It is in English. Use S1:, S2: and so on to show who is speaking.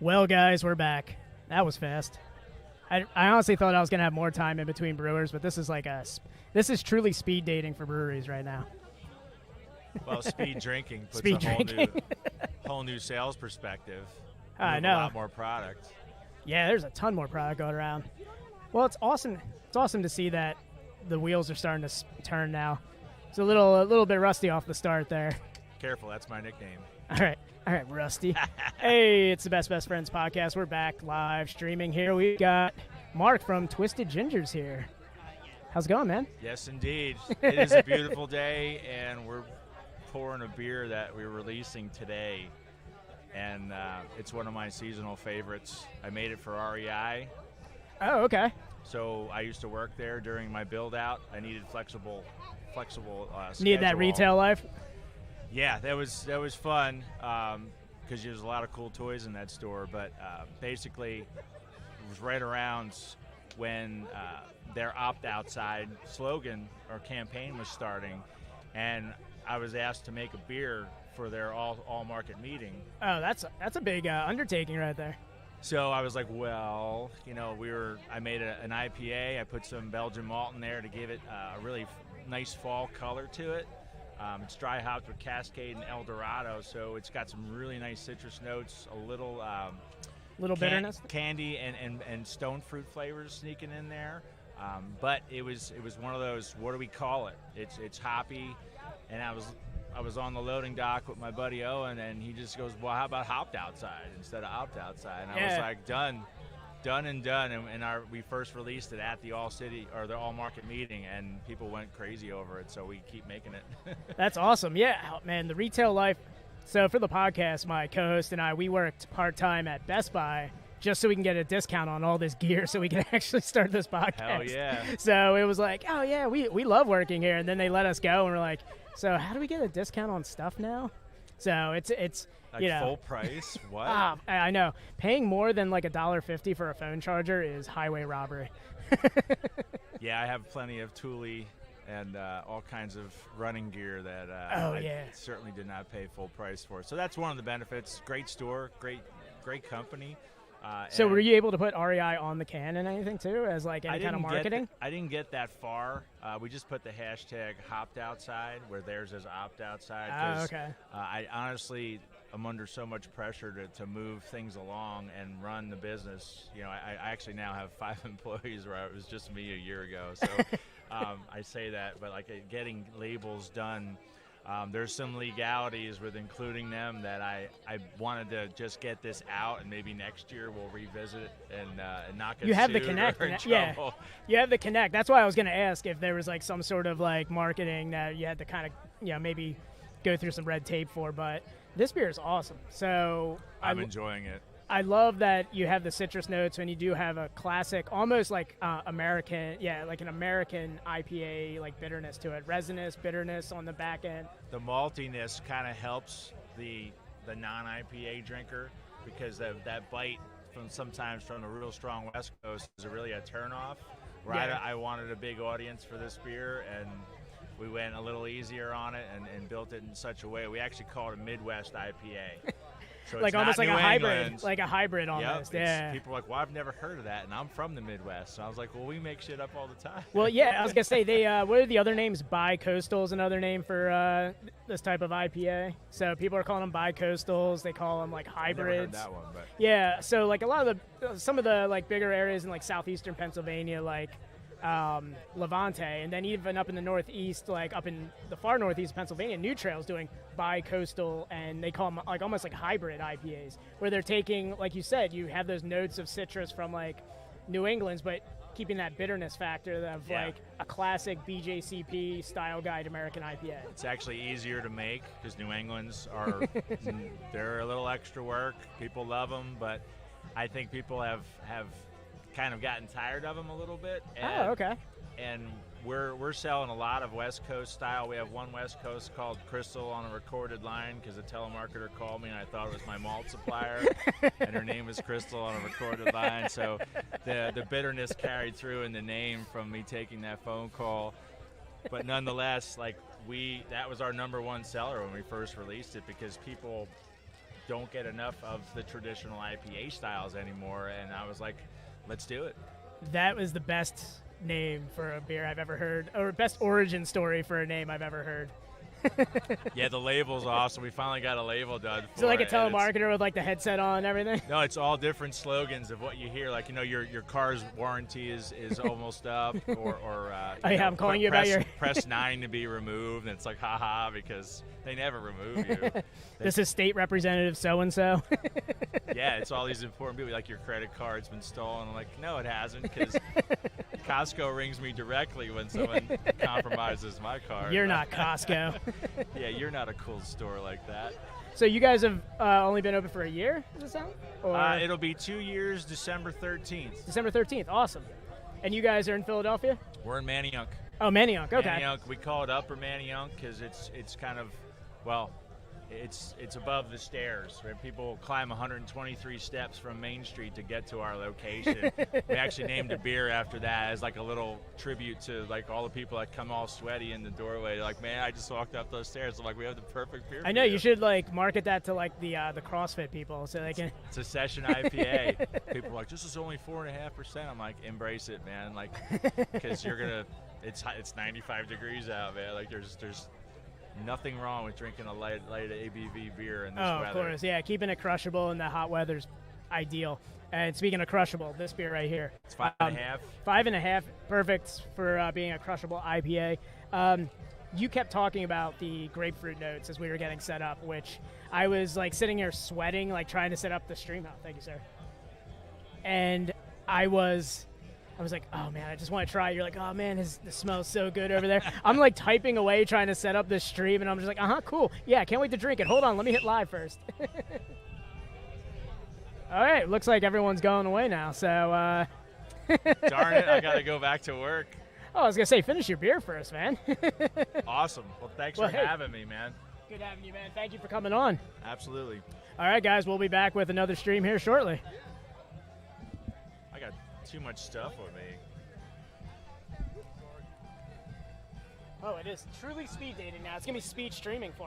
S1: Well, guys, we're back. That was fast. I honestly thought I was going to have more time in between brewers, but this is truly speed dating for breweries right now.
S2: Well, speed drinking puts
S1: Speed drinking.
S2: whole new sales perspective.
S1: I
S2: Move
S1: know.
S2: A lot more product.
S1: Yeah, there's a ton more product going around. Well, it's awesome. It's awesome to see that the wheels are starting to turn now. It's a little bit rusty off the start there.
S2: Careful, that's my nickname.
S1: All right, Rusty. Hey, it's the Best Friends podcast. We're back live streaming here. We got Mark from Twisted Gingers here. How's it going, man?
S2: Yes, indeed. It is a beautiful day, and we're pouring a beer that we're releasing today, and it's one of my seasonal favorites. I made it for REI.
S1: Oh, okay.
S2: So I used to work there during my build out. I needed flexible
S1: Need that
S2: schedule.
S1: retail life.
S2: Yeah, that was fun because there's a lot of cool toys in that store. But basically, it was right around when their opt outside slogan or campaign was starting, and I was asked to make a beer for their all market meeting.
S1: Oh, that's a big undertaking right there.
S2: So I was like, well, I made an IPA. I put some Belgian malt in there to give it a really nice fall color to it. It's dry hopped with Cascade and El Dorado, so it's got some really nice citrus notes, a little
S1: bitterness,
S2: candy and stone fruit flavors sneaking in there. But it was one of those, what do we call it? It's hoppy, and I was on the loading dock with my buddy Owen, and he just goes, well, how about hopped outside instead of opt outside? And I was like, done. And we first released it at the All Market meeting, and people went crazy over it, so we keep making it.
S1: That's awesome. Yeah, man, the retail life. So for the podcast, my co-host and I, we worked part-time at Best Buy just so we can get a discount on all this gear so we can actually start this podcast.
S2: Hell yeah.
S1: So it was like, oh, yeah, we love working here. And then they let us go, and we're like, so how do we get a discount on stuff now? So it's
S2: like full price? What?
S1: I know. Paying more than like $1.50 for a phone charger is highway robbery.
S2: Yeah, I have plenty of Thule and all kinds of running gear that I certainly did not pay full price for. So that's one of the benefits. Great store, great company.
S1: So were you able to put REI on the can and anything too, as like any kind of marketing?
S2: I didn't get that far. We just put the hashtag hopped outside where theirs is opt outside.
S1: Oh, okay.
S2: I honestly am under so much pressure to move things along and run the business. I actually now have 5 employees where it was just me a year ago. So I say that, but like getting labels done. There's some legalities with including them that I wanted to just get this out, and maybe next year we'll revisit it and not get
S1: you have
S2: sued
S1: the connect,
S2: or in
S1: yeah.
S2: trouble.
S1: You have the connect. That's why I was going to ask if there was like some sort of like marketing that you had to kind of maybe go through some red tape for. But this beer is awesome. So
S2: I'm enjoying it.
S1: I love that you have the citrus notes when you do have a classic, almost like American, like an American IPA, like bitterness to it. Resinous, bitterness on the back end.
S2: The maltiness kind of helps the non-IPA drinker because that bite sometimes from the real strong West Coast is really a turnoff. Where I wanted a big audience for this beer, and we went a little easier on it and built it in such a way. We actually call it a Midwest IPA. So
S1: like almost like
S2: New
S1: a hybrid,
S2: England.
S1: like a hybrid almost. Yeah.
S2: People are like, well, I've never heard of that, and I'm from the Midwest. So I was like, well, we make shit up all the time.
S1: Well, yeah, I was gonna say they. What are the other names? Bi-coastal is another name for this type of IPA. So people are calling them bi-coastals. They call them like hybrids.
S2: I've never heard that one, but
S1: yeah. So like a lot of some of the like bigger areas in like southeastern Pennsylvania, like Levante, and then even up in the northeast, like up in the far northeast of Pennsylvania, New Trail's doing bi-coastal, and they call them like almost like hybrid IPAs, where they're taking, like you said, you have those notes of citrus from like New England's, but keeping that bitterness factor of like a classic BJCP style guide American IPA.
S2: It's actually easier to make because New England's are they're a little extra work. People love them, but I think people have kind of gotten tired of them a little bit. And,
S1: okay.
S2: And we're selling a lot of West Coast style. We have one West Coast called Crystal on a recorded line because a telemarketer called me and I thought it was my malt supplier, and her name was Crystal on a recorded line. So the bitterness carried through in the name from me taking that phone call. But nonetheless, like that was our number one seller when we first released it because people don't get enough of the traditional IPA styles anymore. And I was like, let's do it.
S1: That was the best name for a beer I've ever heard, or best origin story for a name I've ever heard.
S2: Yeah, the label's awesome. We finally got a label done for
S1: So like a
S2: it,
S1: telemarketer with like the headset on and everything?
S2: No, it's all different slogans of what you hear. Like, your car's warranty is almost up, or
S1: oh yeah, I'm calling you about your
S2: press 9 to be removed, and it's like haha because they never remove you.
S1: This is state representative so and so.
S2: Yeah, it's all these important people. Like, your credit card's been stolen. I'm like, no, it hasn't, because Costco rings me directly when someone compromises my card.
S1: You're not Costco.
S2: Yeah, you're not a cool store like that.
S1: So you guys have only been open for a year, does it sound? Or
S2: It'll be 2 years, December 13th.
S1: December 13th, awesome. And you guys are in Philadelphia?
S2: We're in Manayunk.
S1: Oh, Manayunk, okay.
S2: Manayunk, we call it Upper Manayunk because it's kind of, well, it's above the stairs. Right? People climb 123 steps from Main Street to get to our location. We actually named a beer after that as like a little tribute to like all the people that come all sweaty in the doorway. They're like, man, I just walked up those stairs. I'm like, we have the perfect beer.
S1: I know, you should like market that to like the CrossFit people so they can.
S2: It's a session IPA. People are like, this is only 4.5%. I'm like, embrace it, man. Like, because you're gonna, it's 95 degrees out, man. Like, there's nothing wrong with drinking a light ABV beer in this weather.
S1: Of course, yeah. Keeping it crushable in the hot weather's ideal. And speaking of crushable, this beer right here.
S2: It's 5.5.
S1: 5.5, perfect for being a crushable IPA. You kept talking about the grapefruit notes as we were getting set up, which I was like sitting here sweating, like trying to set up the stream. Oh, thank you, sir. And I was like, oh man, I just want to try it. You're like, oh man, this smells so good over there. I'm like typing away trying to set up this stream, and I'm just like, cool. Yeah, can't wait to drink it. Hold on, let me hit live first. All right, looks like everyone's going away now, so.
S2: Darn it, I got to go back to work.
S1: Oh, I was going to say, finish your beer first, man.
S2: Awesome. Well, thanks for having me, man.
S1: Good having you, man. Thank you for coming on.
S2: Absolutely.
S1: All right, guys, we'll be back with another stream here shortly.
S2: I got too much stuff with me.
S1: Oh, it is truly speed dating now. It's going to be speed streaming for me.